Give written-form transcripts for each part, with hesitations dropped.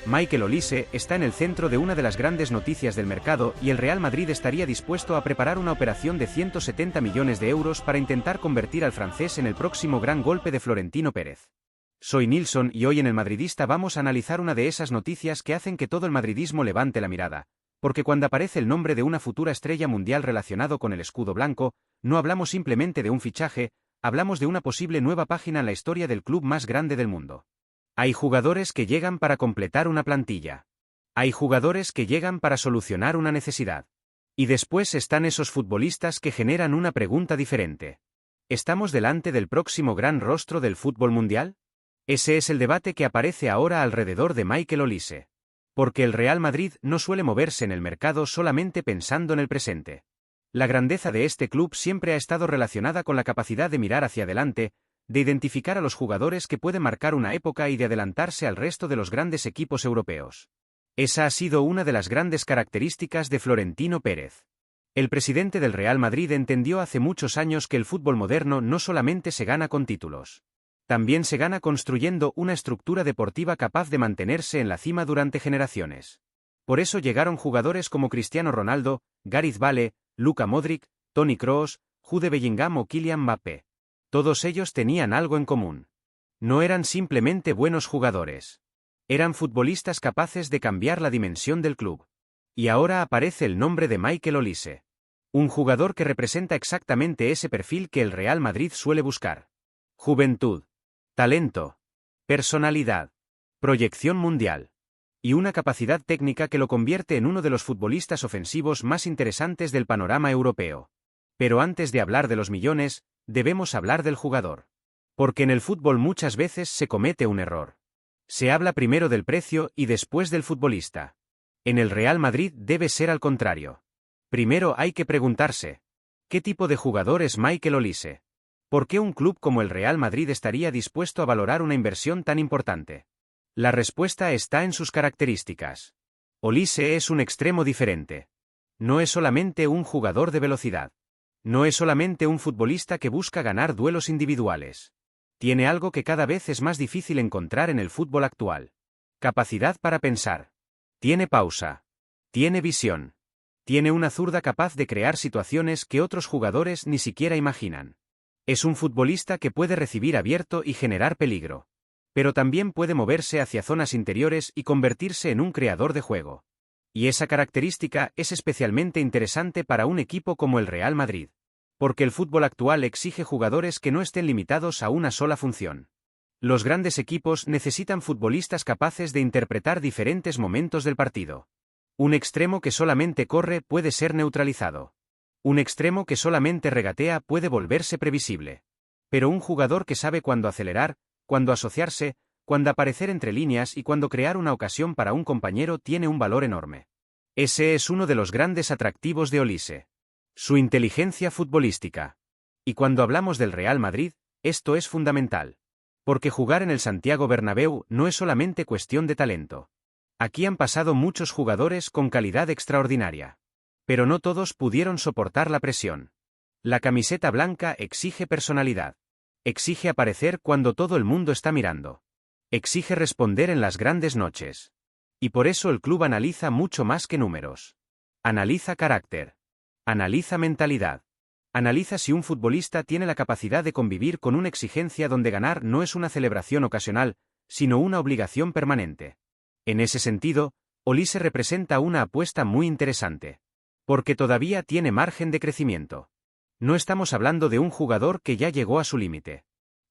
Michael Olise está en el centro de una de las grandes noticias del mercado y el Real Madrid estaría dispuesto a preparar una operación de 170 millones de euros para intentar convertir al francés en el próximo gran golpe de Florentino Pérez. Soy Nilsson y hoy en El Madridista vamos a analizar una de esas noticias que hacen que todo el madridismo levante la mirada, porque cuando aparece el nombre de una futura estrella mundial relacionado con el escudo blanco, no hablamos simplemente de un fichaje, hablamos de una posible nueva página en la historia del club más grande del mundo. Hay jugadores que llegan para completar una plantilla. Hay jugadores que llegan para solucionar una necesidad. Y después están esos futbolistas que generan una pregunta diferente. ¿Estamos delante del próximo gran rostro del fútbol mundial? Ese es el debate que aparece ahora alrededor de Michael Olise. Porque el Real Madrid no suele moverse en el mercado solamente pensando en el presente. La grandeza de este club siempre ha estado relacionada con la capacidad de mirar hacia adelante, de identificar a los jugadores que pueden marcar una época y de adelantarse al resto de los grandes equipos europeos. Esa ha sido una de las grandes características de Florentino Pérez. El presidente del Real Madrid entendió hace muchos años que el fútbol moderno no solamente se gana con títulos. También se gana construyendo una estructura deportiva capaz de mantenerse en la cima durante generaciones. Por eso llegaron jugadores como Cristiano Ronaldo, Gareth Bale, Luka Modric, Toni Kroos, Jude Bellingham o Kylian Mbappé. Todos ellos tenían algo en común. No eran simplemente buenos jugadores. Eran futbolistas capaces de cambiar la dimensión del club. Y ahora aparece el nombre de Michael Olise. Un jugador que representa exactamente ese perfil que el Real Madrid suele buscar. Juventud, talento, personalidad, proyección mundial. Y una capacidad técnica que lo convierte en uno de los futbolistas ofensivos más interesantes del panorama europeo. Pero antes de hablar de los millones, debemos hablar del jugador. Porque en el fútbol muchas veces se comete un error. Se habla primero del precio y después del futbolista. En el Real Madrid debe ser al contrario. Primero hay que preguntarse, ¿qué tipo de jugador es Michael Olise? ¿Por qué un club como el Real Madrid estaría dispuesto a valorar una inversión tan importante? La respuesta está en sus características. Olise es un extremo diferente. No es solamente un jugador de velocidad. No es solamente un futbolista que busca ganar duelos individuales. Tiene algo que cada vez es más difícil encontrar en el fútbol actual. Capacidad para pensar. Tiene pausa. Tiene visión. Tiene una zurda capaz de crear situaciones que otros jugadores ni siquiera imaginan. Es un futbolista que puede recibir abierto y generar peligro. Pero también puede moverse hacia zonas interiores y convertirse en un creador de juego. Y esa característica es especialmente interesante para un equipo como el Real Madrid. Porque el fútbol actual exige jugadores que no estén limitados a una sola función. Los grandes equipos necesitan futbolistas capaces de interpretar diferentes momentos del partido. Un extremo que solamente corre puede ser neutralizado. Un extremo que solamente regatea puede volverse previsible. Pero un jugador que sabe cuándo acelerar, cuándo asociarse, cuándo aparecer entre líneas y cuándo crear una ocasión para un compañero tiene un valor enorme. Ese es uno de los grandes atractivos de Olise. Su inteligencia futbolística. Y cuando hablamos del Real Madrid, esto es fundamental. Porque jugar en el Santiago Bernabéu no es solamente cuestión de talento. Aquí han pasado muchos jugadores con calidad extraordinaria. Pero no todos pudieron soportar la presión. La camiseta blanca exige personalidad. Exige aparecer cuando todo el mundo está mirando. Exige responder en las grandes noches. Y por eso el club analiza mucho más que números. Analiza carácter. Analiza mentalidad. Analiza si un futbolista tiene la capacidad de convivir con una exigencia donde ganar no es una celebración ocasional, sino una obligación permanente. En ese sentido, Olise representa una apuesta muy interesante. Porque todavía tiene margen de crecimiento. No estamos hablando de un jugador que ya llegó a su límite.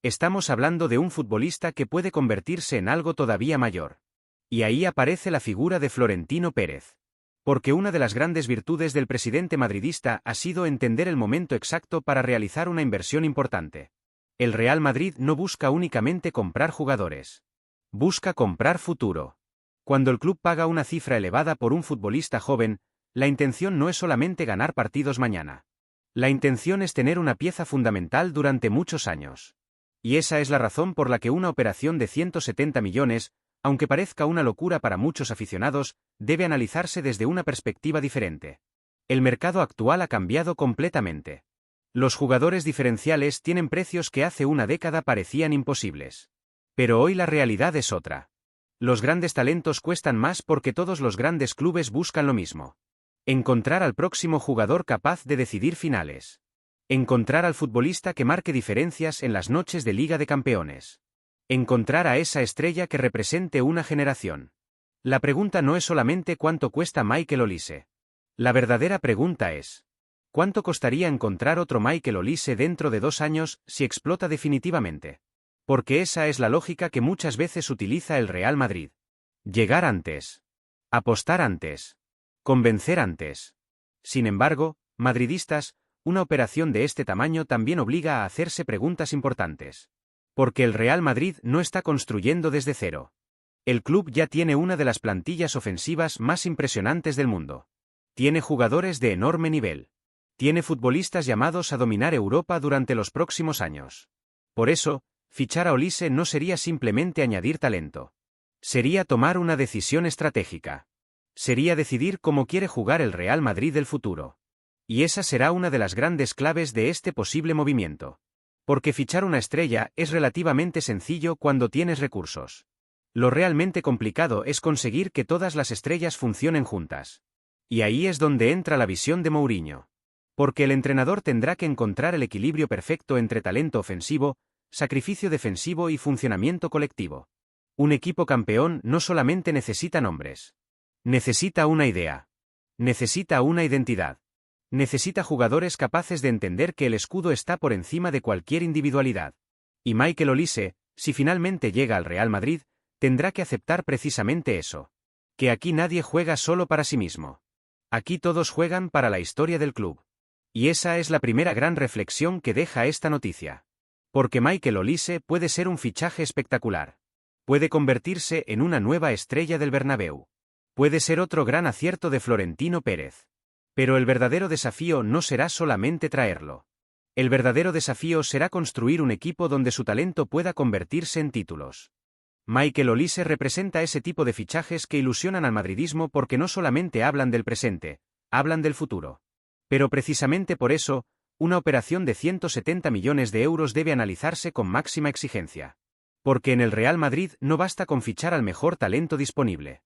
Estamos hablando de un futbolista que puede convertirse en algo todavía mayor. Y ahí aparece la figura de Florentino Pérez. Porque una de las grandes virtudes del presidente madridista ha sido entender el momento exacto para realizar una inversión importante. El Real Madrid no busca únicamente comprar jugadores. Busca comprar futuro. Cuando el club paga una cifra elevada por un futbolista joven, la intención no es solamente ganar partidos mañana. La intención es tener una pieza fundamental durante muchos años. Y esa es la razón por la que una operación de 170 millones, aunque parezca una locura para muchos aficionados, debe analizarse desde una perspectiva diferente. El mercado actual ha cambiado completamente. Los jugadores diferenciales tienen precios que hace una década parecían imposibles. Pero hoy la realidad es otra. Los grandes talentos cuestan más porque todos los grandes clubes buscan lo mismo. Encontrar al próximo jugador capaz de decidir finales. Encontrar al futbolista que marque diferencias en las noches de Liga de Campeones. Encontrar a esa estrella que represente una generación. La pregunta no es solamente cuánto cuesta Michael Olise. La verdadera pregunta es: ¿cuánto costaría encontrar otro Michael Olise dentro de 2 años si explota definitivamente? Porque esa es la lógica que muchas veces utiliza el Real Madrid. Llegar antes. Apostar antes. Convencer antes. Sin embargo, madridistas, una operación de este tamaño también obliga a hacerse preguntas importantes. Porque el Real Madrid no está construyendo desde cero. El club ya tiene una de las plantillas ofensivas más impresionantes del mundo. Tiene jugadores de enorme nivel. Tiene futbolistas llamados a dominar Europa durante los próximos años. Por eso, fichar a Olise no sería simplemente añadir talento. Sería tomar una decisión estratégica. Sería decidir cómo quiere jugar el Real Madrid del futuro. Y esa será una de las grandes claves de este posible movimiento. Porque fichar una estrella es relativamente sencillo cuando tienes recursos. Lo realmente complicado es conseguir que todas las estrellas funcionen juntas. Y ahí es donde entra la visión de Mourinho. Porque el entrenador tendrá que encontrar el equilibrio perfecto entre talento ofensivo, sacrificio defensivo y funcionamiento colectivo. Un equipo campeón no solamente necesita nombres. Necesita una idea. Necesita una identidad. Necesita jugadores capaces de entender que el escudo está por encima de cualquier individualidad. Y Michael Olise, si finalmente llega al Real Madrid, tendrá que aceptar precisamente eso. Que aquí nadie juega solo para sí mismo. Aquí todos juegan para la historia del club. Y esa es la primera gran reflexión que deja esta noticia. Porque Michael Olise puede ser un fichaje espectacular. Puede convertirse en una nueva estrella del Bernabéu. Puede ser otro gran acierto de Florentino Pérez. Pero el verdadero desafío no será solamente traerlo. El verdadero desafío será construir un equipo donde su talento pueda convertirse en títulos. Michael Olise representa ese tipo de fichajes que ilusionan al madridismo porque no solamente hablan del presente, hablan del futuro. Pero precisamente por eso, una operación de 170 millones de euros debe analizarse con máxima exigencia. Porque en el Real Madrid no basta con fichar al mejor talento disponible.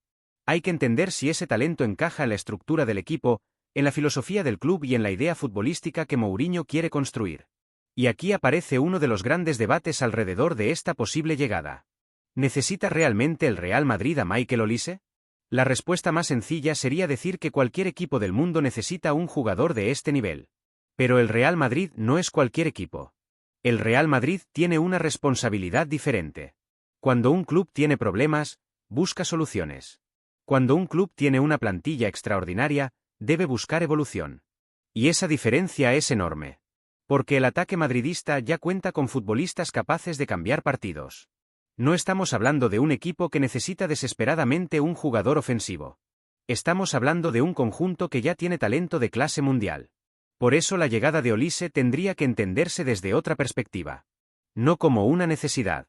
Hay que entender si ese talento encaja en la estructura del equipo, en la filosofía del club y en la idea futbolística que Mourinho quiere construir. Y aquí aparece uno de los grandes debates alrededor de esta posible llegada. ¿Necesita realmente el Real Madrid a Michael Olise? La respuesta más sencilla sería decir que cualquier equipo del mundo necesita un jugador de este nivel. Pero el Real Madrid no es cualquier equipo. El Real Madrid tiene una responsabilidad diferente. Cuando un club tiene problemas, busca soluciones. Cuando un club tiene una plantilla extraordinaria, debe buscar evolución. Y esa diferencia es enorme. Porque el ataque madridista ya cuenta con futbolistas capaces de cambiar partidos. No estamos hablando de un equipo que necesita desesperadamente un jugador ofensivo. Estamos hablando de un conjunto que ya tiene talento de clase mundial. Por eso la llegada de Olise tendría que entenderse desde otra perspectiva. No como una necesidad,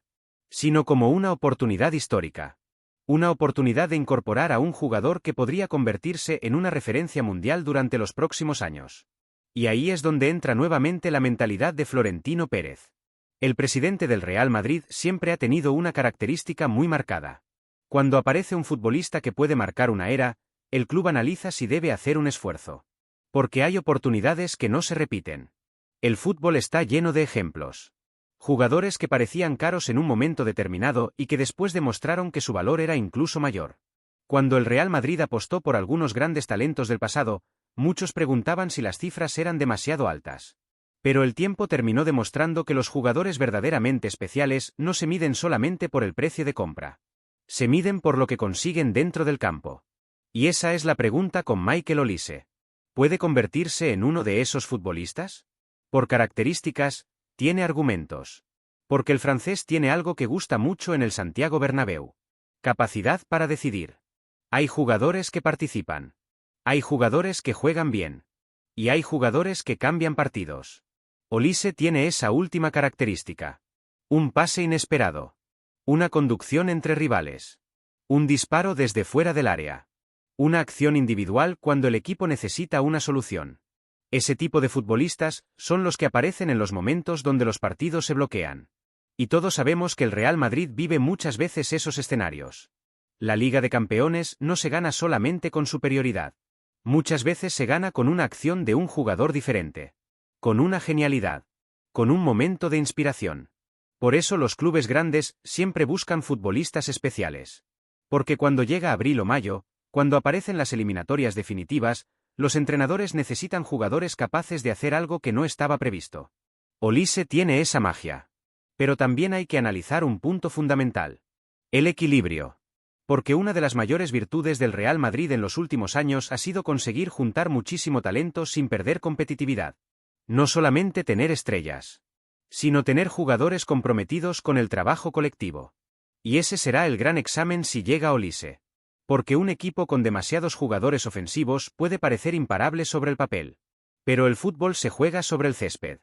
sino como una oportunidad histórica. Una oportunidad de incorporar a un jugador que podría convertirse en una referencia mundial durante los próximos años. Y ahí es donde entra nuevamente la mentalidad de Florentino Pérez. El presidente del Real Madrid siempre ha tenido una característica muy marcada. Cuando aparece un futbolista que puede marcar una era, el club analiza si debe hacer un esfuerzo. Porque hay oportunidades que no se repiten. El fútbol está lleno de ejemplos. Jugadores que parecían caros en un momento determinado y que después demostraron que su valor era incluso mayor. Cuando el Real Madrid apostó por algunos grandes talentos del pasado, muchos preguntaban si las cifras eran demasiado altas. Pero el tiempo terminó demostrando que los jugadores verdaderamente especiales no se miden solamente por el precio de compra. Se miden por lo que consiguen dentro del campo. Y esa es la pregunta con Michael Olise. ¿Puede convertirse en uno de esos futbolistas? Por características, tiene argumentos. Porque el francés tiene algo que gusta mucho en el Santiago Bernabéu. Capacidad para decidir. Hay jugadores que participan. Hay jugadores que juegan bien. Y hay jugadores que cambian partidos. Olise tiene esa última característica. Un pase inesperado. Una conducción entre rivales. Un disparo desde fuera del área. Una acción individual cuando el equipo necesita una solución. Ese tipo de futbolistas son los que aparecen en los momentos donde los partidos se bloquean. Y todos sabemos que el Real Madrid vive muchas veces esos escenarios. La Liga de Campeones no se gana solamente con superioridad. Muchas veces se gana con una acción de un jugador diferente. Con una genialidad. Con un momento de inspiración. Por eso los clubes grandes siempre buscan futbolistas especiales. Porque cuando llega abril o mayo, cuando aparecen las eliminatorias definitivas, los entrenadores necesitan jugadores capaces de hacer algo que no estaba previsto. Olise tiene esa magia. Pero también hay que analizar un punto fundamental. El equilibrio. Porque una de las mayores virtudes del Real Madrid en los últimos años ha sido conseguir juntar muchísimo talento sin perder competitividad. No solamente tener estrellas, sino tener jugadores comprometidos con el trabajo colectivo. Y ese será el gran examen si llega Olise. Porque un equipo con demasiados jugadores ofensivos puede parecer imparable sobre el papel. Pero el fútbol se juega sobre el césped.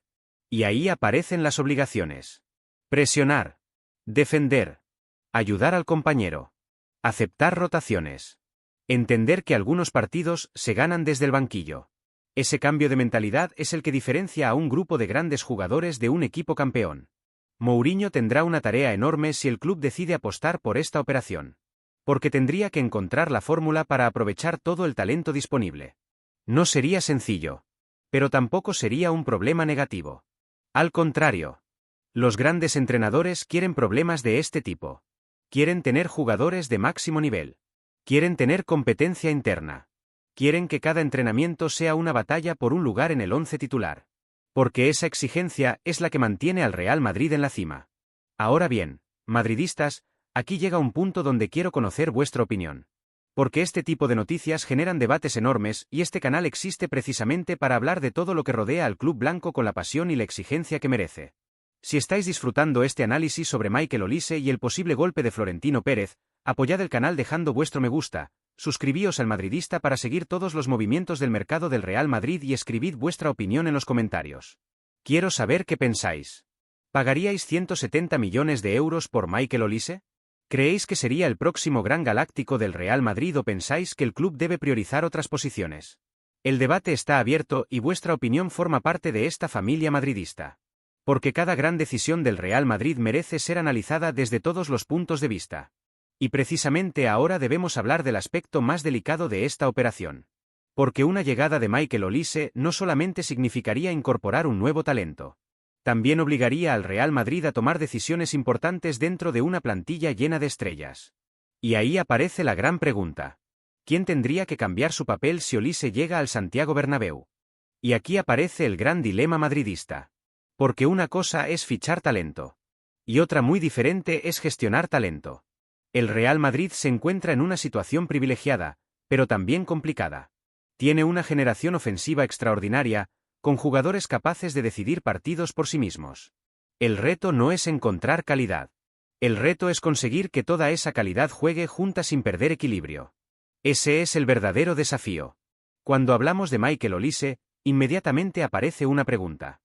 Y ahí aparecen las obligaciones. Presionar. Defender. Ayudar al compañero. Aceptar rotaciones. Entender que algunos partidos se ganan desde el banquillo. Ese cambio de mentalidad es el que diferencia a un grupo de grandes jugadores de un equipo campeón. Mourinho tendrá una tarea enorme si el club decide apostar por esta operación. Porque tendría que encontrar la fórmula para aprovechar todo el talento disponible. No sería sencillo. Pero tampoco sería un problema negativo. Al contrario. Los grandes entrenadores quieren problemas de este tipo. Quieren tener jugadores de máximo nivel. Quieren tener competencia interna. Quieren que cada entrenamiento sea una batalla por un lugar en el once titular. Porque esa exigencia es la que mantiene al Real Madrid en la cima. Ahora bien, madridistas, aquí llega un punto donde quiero conocer vuestra opinión. Porque este tipo de noticias generan debates enormes y este canal existe precisamente para hablar de todo lo que rodea al club blanco con la pasión y la exigencia que merece. Si estáis disfrutando este análisis sobre Michael Olise y el posible golpe de Florentino Pérez, apoyad el canal dejando vuestro me gusta, suscribíos al Madridista para seguir todos los movimientos del mercado del Real Madrid y escribid vuestra opinión en los comentarios. Quiero saber qué pensáis. ¿Pagaríais 170 millones de euros por Michael Olise? ¿Creéis que sería el próximo gran galáctico del Real Madrid o pensáis que el club debe priorizar otras posiciones? El debate está abierto y vuestra opinión forma parte de esta familia madridista. Porque cada gran decisión del Real Madrid merece ser analizada desde todos los puntos de vista. Y precisamente ahora debemos hablar del aspecto más delicado de esta operación. Porque una llegada de Michael Olise no solamente significaría incorporar un nuevo talento. También obligaría al Real Madrid a tomar decisiones importantes dentro de una plantilla llena de estrellas. Y ahí aparece la gran pregunta. ¿Quién tendría que cambiar su papel si Olise llega al Santiago Bernabéu? Y aquí aparece el gran dilema madridista. Porque una cosa es fichar talento. Y otra muy diferente es gestionar talento. El Real Madrid se encuentra en una situación privilegiada, pero también complicada. Tiene una generación ofensiva extraordinaria, con jugadores capaces de decidir partidos por sí mismos. El reto no es encontrar calidad. El reto es conseguir que toda esa calidad juegue junta sin perder equilibrio. Ese es el verdadero desafío. Cuando hablamos de Michael Olise, inmediatamente aparece una pregunta.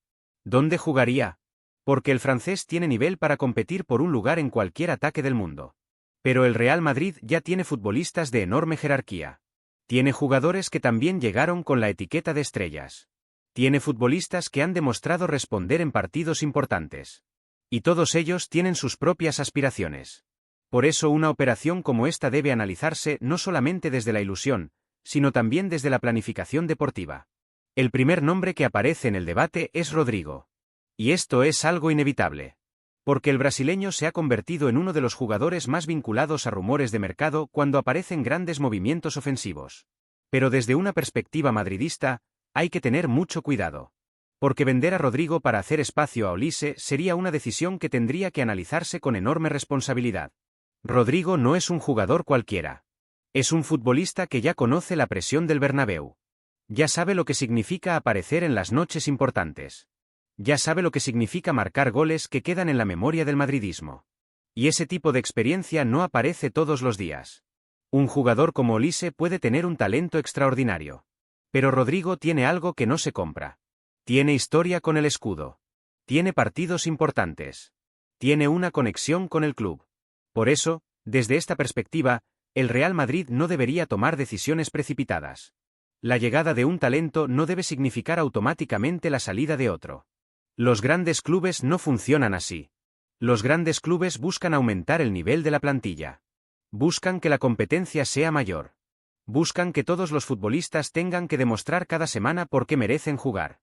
¿Dónde jugaría? Porque el francés tiene nivel para competir por un lugar en cualquier ataque del mundo. Pero el Real Madrid ya tiene futbolistas de enorme jerarquía. Tiene jugadores que también llegaron con la etiqueta de estrellas. Tiene futbolistas que han demostrado responder en partidos importantes. Y todos ellos tienen sus propias aspiraciones. Por eso una operación como esta debe analizarse no solamente desde la ilusión, sino también desde la planificación deportiva. El primer nombre que aparece en el debate es Rodrigo. Y esto es algo inevitable. Porque el brasileño se ha convertido en uno de los jugadores más vinculados a rumores de mercado cuando aparecen grandes movimientos ofensivos. Pero desde una perspectiva madridista, hay que tener mucho cuidado. Porque vender a Rodrigo para hacer espacio a Olise sería una decisión que tendría que analizarse con enorme responsabilidad. Rodrigo no es un jugador cualquiera. Es un futbolista que ya conoce la presión del Bernabéu. Ya sabe lo que significa aparecer en las noches importantes. Ya sabe lo que significa marcar goles que quedan en la memoria del madridismo. Y ese tipo de experiencia no aparece todos los días. Un jugador como Olise puede tener un talento extraordinario. Pero Rodrigo tiene algo que no se compra. Tiene historia con el escudo. Tiene partidos importantes. Tiene una conexión con el club. Por eso, desde esta perspectiva, el Real Madrid no debería tomar decisiones precipitadas. La llegada de un talento no debe significar automáticamente la salida de otro. Los grandes clubes no funcionan así. Los grandes clubes buscan aumentar el nivel de la plantilla. Buscan que la competencia sea mayor. Buscan que todos los futbolistas tengan que demostrar cada semana por qué merecen jugar.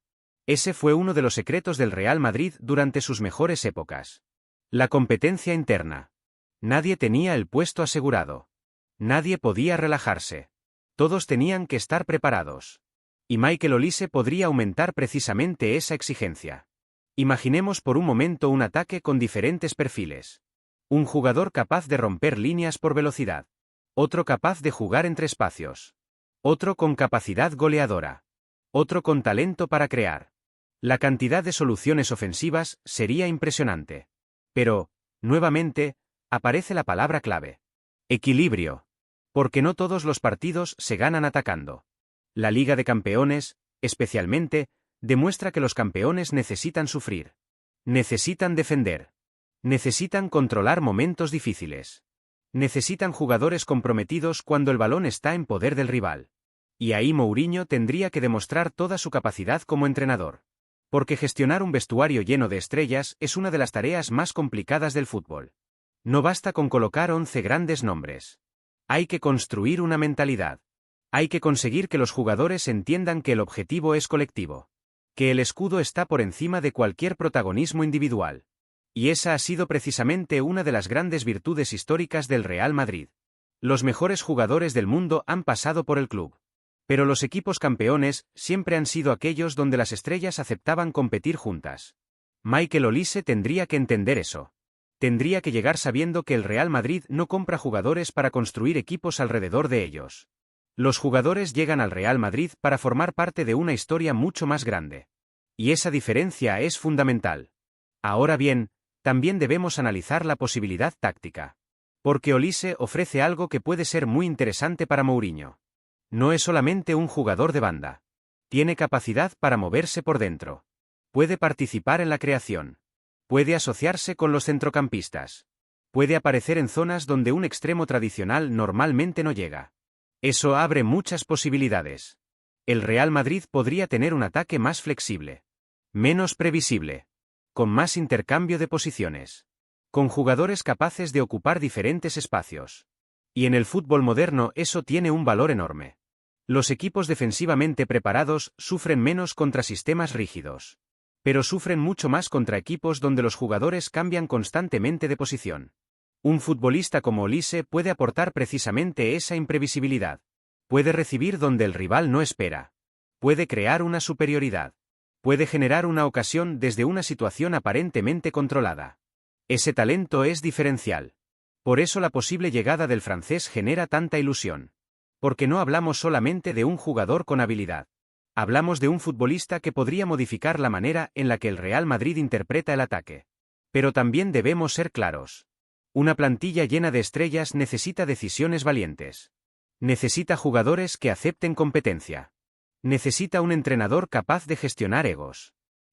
Ese fue uno de los secretos del Real Madrid durante sus mejores épocas. La competencia interna. Nadie tenía el puesto asegurado. Nadie podía relajarse. Todos tenían que estar preparados. Y Michael Olise podría aumentar precisamente esa exigencia. Imaginemos por un momento un ataque con diferentes perfiles. Un jugador capaz de romper líneas por velocidad. Otro capaz de jugar entre espacios. Otro con capacidad goleadora. Otro con talento para crear. La cantidad de soluciones ofensivas sería impresionante. Pero, nuevamente, aparece la palabra clave. Equilibrio. Porque no todos los partidos se ganan atacando. La Liga de Campeones, especialmente, demuestra que los campeones necesitan sufrir. Necesitan defender. Necesitan controlar momentos difíciles. Necesitan jugadores comprometidos cuando el balón está en poder del rival. Y ahí Mourinho tendría que demostrar toda su capacidad como entrenador. Porque gestionar un vestuario lleno de estrellas es una de las tareas más complicadas del fútbol. No basta con colocar 11 grandes nombres. Hay que construir una mentalidad. Hay que conseguir que los jugadores entiendan que el objetivo es colectivo. Que el escudo está por encima de cualquier protagonismo individual. Y esa ha sido precisamente una de las grandes virtudes históricas del Real Madrid. Los mejores jugadores del mundo han pasado por el club. Pero los equipos campeones siempre han sido aquellos donde las estrellas aceptaban competir juntas. Michael Olise tendría que entender eso. Tendría que llegar sabiendo que el Real Madrid no compra jugadores para construir equipos alrededor de ellos. Los jugadores llegan al Real Madrid para formar parte de una historia mucho más grande. Y esa diferencia es fundamental. Ahora bien, también debemos analizar la posibilidad táctica. Porque Olise ofrece algo que puede ser muy interesante para Mourinho. No es solamente un jugador de banda. Tiene capacidad para moverse por dentro. Puede participar en la creación. Puede asociarse con los centrocampistas. Puede aparecer en zonas donde un extremo tradicional normalmente no llega. Eso abre muchas posibilidades. El Real Madrid podría tener un ataque más flexible. Menos previsible. Con más intercambio de posiciones. Con jugadores capaces de ocupar diferentes espacios. Y en el fútbol moderno eso tiene un valor enorme. Los equipos defensivamente preparados sufren menos contra sistemas rígidos. Pero sufren mucho más contra equipos donde los jugadores cambian constantemente de posición. Un futbolista como Olise puede aportar precisamente esa imprevisibilidad. Puede recibir donde el rival no espera. Puede crear una superioridad. Puede generar una ocasión desde una situación aparentemente controlada. Ese talento es diferencial. Por eso la posible llegada del francés genera tanta ilusión. Porque no hablamos solamente de un jugador con habilidad. Hablamos de un futbolista que podría modificar la manera en la que el Real Madrid interpreta el ataque. Pero también debemos ser claros. Una plantilla llena de estrellas necesita decisiones valientes. Necesita jugadores que acepten competencia. Necesita un entrenador capaz de gestionar egos.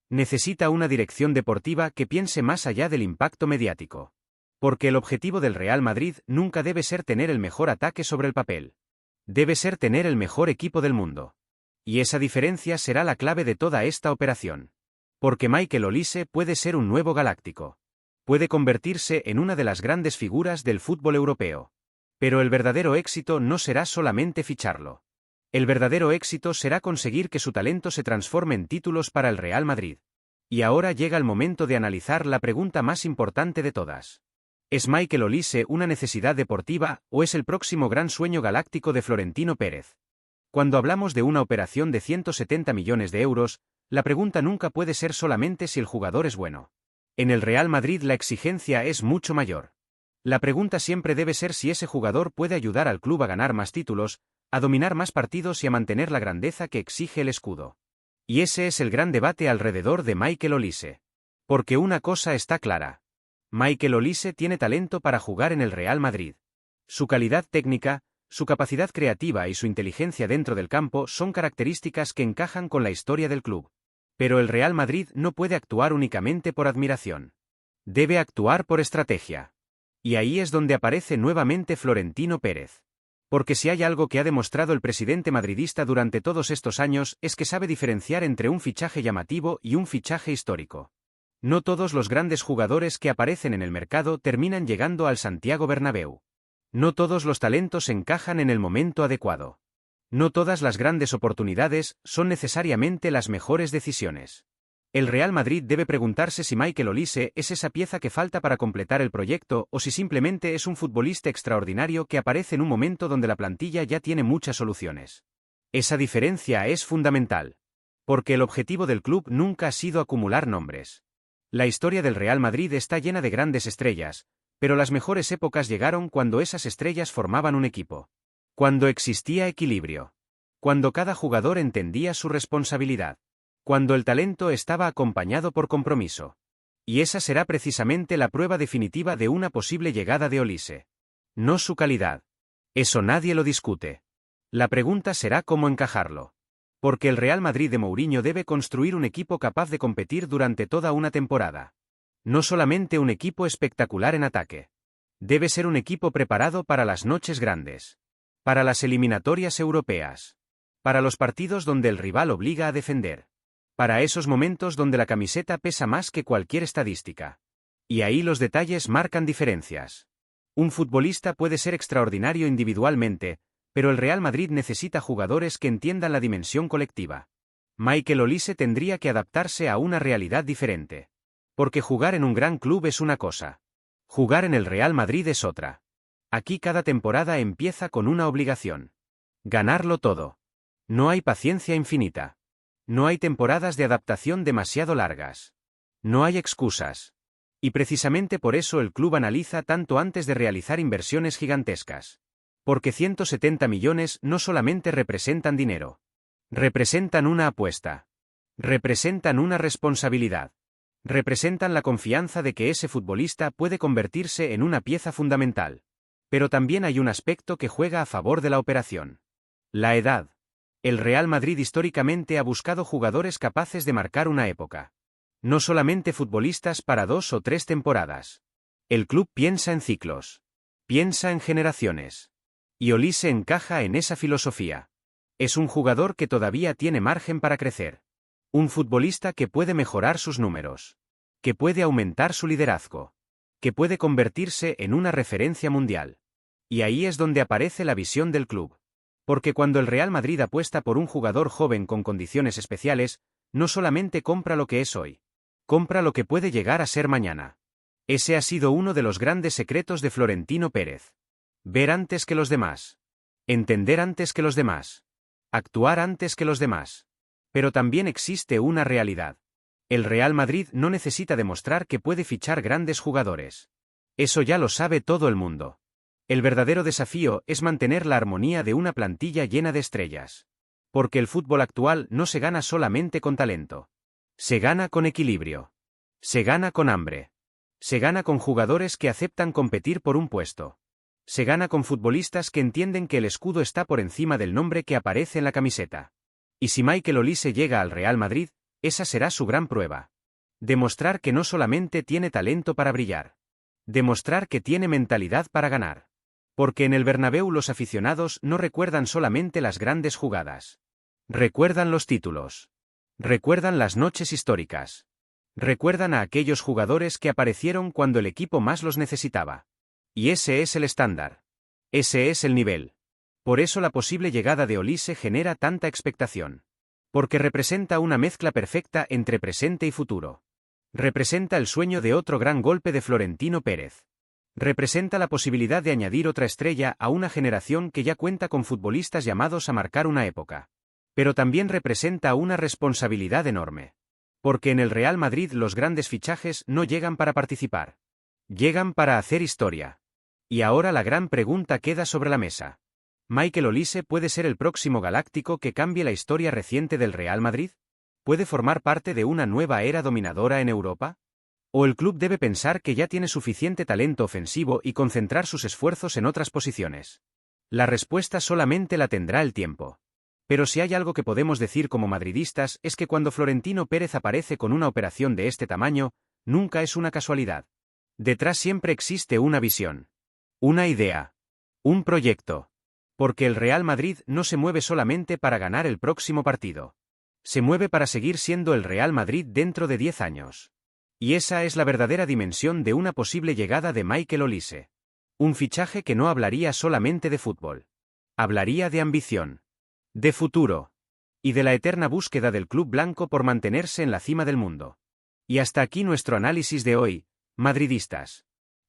Necesita una dirección deportiva que piense más allá del impacto mediático. Porque el objetivo del Real Madrid nunca debe ser tener el mejor ataque sobre el papel. Debe ser tener el mejor equipo del mundo. Y esa diferencia será la clave de toda esta operación. Porque Michael Olise puede ser un nuevo galáctico. Puede convertirse en una de las grandes figuras del fútbol europeo. Pero el verdadero éxito no será solamente ficharlo. El verdadero éxito será conseguir que su talento se transforme en títulos para el Real Madrid. Y ahora llega el momento de analizar la pregunta más importante de todas. ¿Es Michael Olise una necesidad deportiva o es el próximo gran sueño galáctico de Florentino Pérez? Cuando hablamos de una operación de 170 millones de euros, la pregunta nunca puede ser solamente si el jugador es bueno. En el Real Madrid la exigencia es mucho mayor. La pregunta siempre debe ser si ese jugador puede ayudar al club a ganar más títulos, a dominar más partidos y a mantener la grandeza que exige el escudo. Y ese es el gran debate alrededor de Michael Olise. Porque una cosa está clara. Michael Olise tiene talento para jugar en el Real Madrid. Su calidad técnica, su capacidad creativa y su inteligencia dentro del campo son características que encajan con la historia del club. Pero el Real Madrid no puede actuar únicamente por admiración. Debe actuar por estrategia. Y ahí es donde aparece nuevamente Florentino Pérez. Porque si hay algo que ha demostrado el presidente madridista durante todos estos años es que sabe diferenciar entre un fichaje llamativo y un fichaje histórico. No todos los grandes jugadores que aparecen en el mercado terminan llegando al Santiago Bernabéu. No todos los talentos encajan en el momento adecuado. No todas las grandes oportunidades son necesariamente las mejores decisiones. El Real Madrid debe preguntarse si Michael Olise es esa pieza que falta para completar el proyecto o si simplemente es un futbolista extraordinario que aparece en un momento donde la plantilla ya tiene muchas soluciones. Esa diferencia es fundamental. Porque el objetivo del club nunca ha sido acumular nombres. La historia del Real Madrid está llena de grandes estrellas, pero las mejores épocas llegaron cuando esas estrellas formaban un equipo. Cuando existía equilibrio. Cuando cada jugador entendía su responsabilidad. Cuando el talento estaba acompañado por compromiso. Y esa será precisamente la prueba definitiva de una posible llegada de Olise. No su calidad. Eso nadie lo discute. La pregunta será cómo encajarlo. Porque el Real Madrid de Mourinho debe construir un equipo capaz de competir durante toda una temporada. No solamente un equipo espectacular en ataque. Debe ser un equipo preparado para las noches grandes. Para las eliminatorias europeas. Para los partidos donde el rival obliga a defender. Para esos momentos donde la camiseta pesa más que cualquier estadística. Y ahí los detalles marcan diferencias. Un futbolista puede ser extraordinario individualmente, pero el Real Madrid necesita jugadores que entiendan la dimensión colectiva. Michael Olise tendría que adaptarse a una realidad diferente. Porque jugar en un gran club es una cosa. Jugar en el Real Madrid es otra. Aquí cada temporada empieza con una obligación. Ganarlo todo. No hay paciencia infinita. No hay temporadas de adaptación demasiado largas. No hay excusas. Y precisamente por eso el club analiza tanto antes de realizar inversiones gigantescas. Porque 170 millones no solamente representan dinero. Representan una apuesta. Representan una responsabilidad. Representan la confianza de que ese futbolista puede convertirse en una pieza fundamental. Pero también hay un aspecto que juega a favor de la operación. La edad. El Real Madrid históricamente ha buscado jugadores capaces de marcar una época. No solamente futbolistas para 2 o 3 temporadas. El club piensa en ciclos. Piensa en generaciones. Y Olise encaja en esa filosofía. Es un jugador que todavía tiene margen para crecer. Un futbolista que puede mejorar sus números. Que puede aumentar su liderazgo. Que puede convertirse en una referencia mundial. Y ahí es donde aparece la visión del club. Porque cuando el Real Madrid apuesta por un jugador joven con condiciones especiales, no solamente compra lo que es hoy. Compra lo que puede llegar a ser mañana. Ese ha sido uno de los grandes secretos de Florentino Pérez. Ver antes que los demás. Entender antes que los demás. Actuar antes que los demás. Pero también existe una realidad. El Real Madrid no necesita demostrar que puede fichar grandes jugadores. Eso ya lo sabe todo el mundo. El verdadero desafío es mantener la armonía de una plantilla llena de estrellas. Porque el fútbol actual no se gana solamente con talento. Se gana con equilibrio. Se gana con hambre. Se gana con jugadores que aceptan competir por un puesto. Se gana con futbolistas que entienden que el escudo está por encima del nombre que aparece en la camiseta. Y si Michael Olise llega al Real Madrid, esa será su gran prueba. Demostrar que no solamente tiene talento para brillar. Demostrar que tiene mentalidad para ganar. Porque en el Bernabéu los aficionados no recuerdan solamente las grandes jugadas. Recuerdan los títulos. Recuerdan las noches históricas. Recuerdan a aquellos jugadores que aparecieron cuando el equipo más los necesitaba. Y ese es el estándar. Ese es el nivel. Por eso la posible llegada de Olise genera tanta expectación. Porque representa una mezcla perfecta entre presente y futuro. Representa el sueño de otro gran golpe de Florentino Pérez. Representa la posibilidad de añadir otra estrella a una generación que ya cuenta con futbolistas llamados a marcar una época. Pero también representa una responsabilidad enorme. Porque en el Real Madrid los grandes fichajes no llegan para participar. Llegan para hacer historia. Y ahora la gran pregunta queda sobre la mesa. ¿Michael Olise puede ser el próximo galáctico que cambie la historia reciente del Real Madrid? ¿Puede formar parte de una nueva era dominadora en Europa? ¿O el club debe pensar que ya tiene suficiente talento ofensivo y concentrar sus esfuerzos en otras posiciones? La respuesta solamente la tendrá el tiempo. Pero si hay algo que podemos decir como madridistas es que cuando Florentino Pérez aparece con una operación de este tamaño, nunca es una casualidad. Detrás siempre existe una visión. Una idea. Un proyecto. Porque el Real Madrid no se mueve solamente para ganar el próximo partido. Se mueve para seguir siendo el Real Madrid dentro de 10 años. Y esa es la verdadera dimensión de una posible llegada de Michael Olise. Un fichaje que no hablaría solamente de fútbol. Hablaría de ambición, de futuro, y de la eterna búsqueda del club blanco por mantenerse en la cima del mundo. Y hasta aquí nuestro análisis de hoy, madridistas.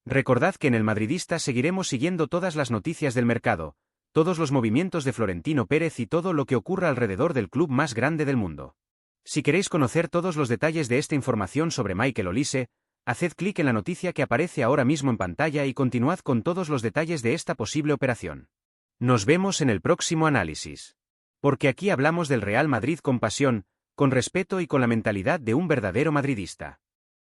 Recordad que en El Madridista seguiremos siguiendo todas las noticias del mercado, todos los movimientos de Florentino Pérez y todo lo que ocurra alrededor del club más grande del mundo. Si queréis conocer todos los detalles de esta información sobre Michael Olise, haced clic en la noticia que aparece ahora mismo en pantalla y continuad con todos los detalles de esta posible operación. Nos vemos en el próximo análisis. Porque aquí hablamos del Real Madrid con pasión, con respeto y con la mentalidad de un verdadero madridista.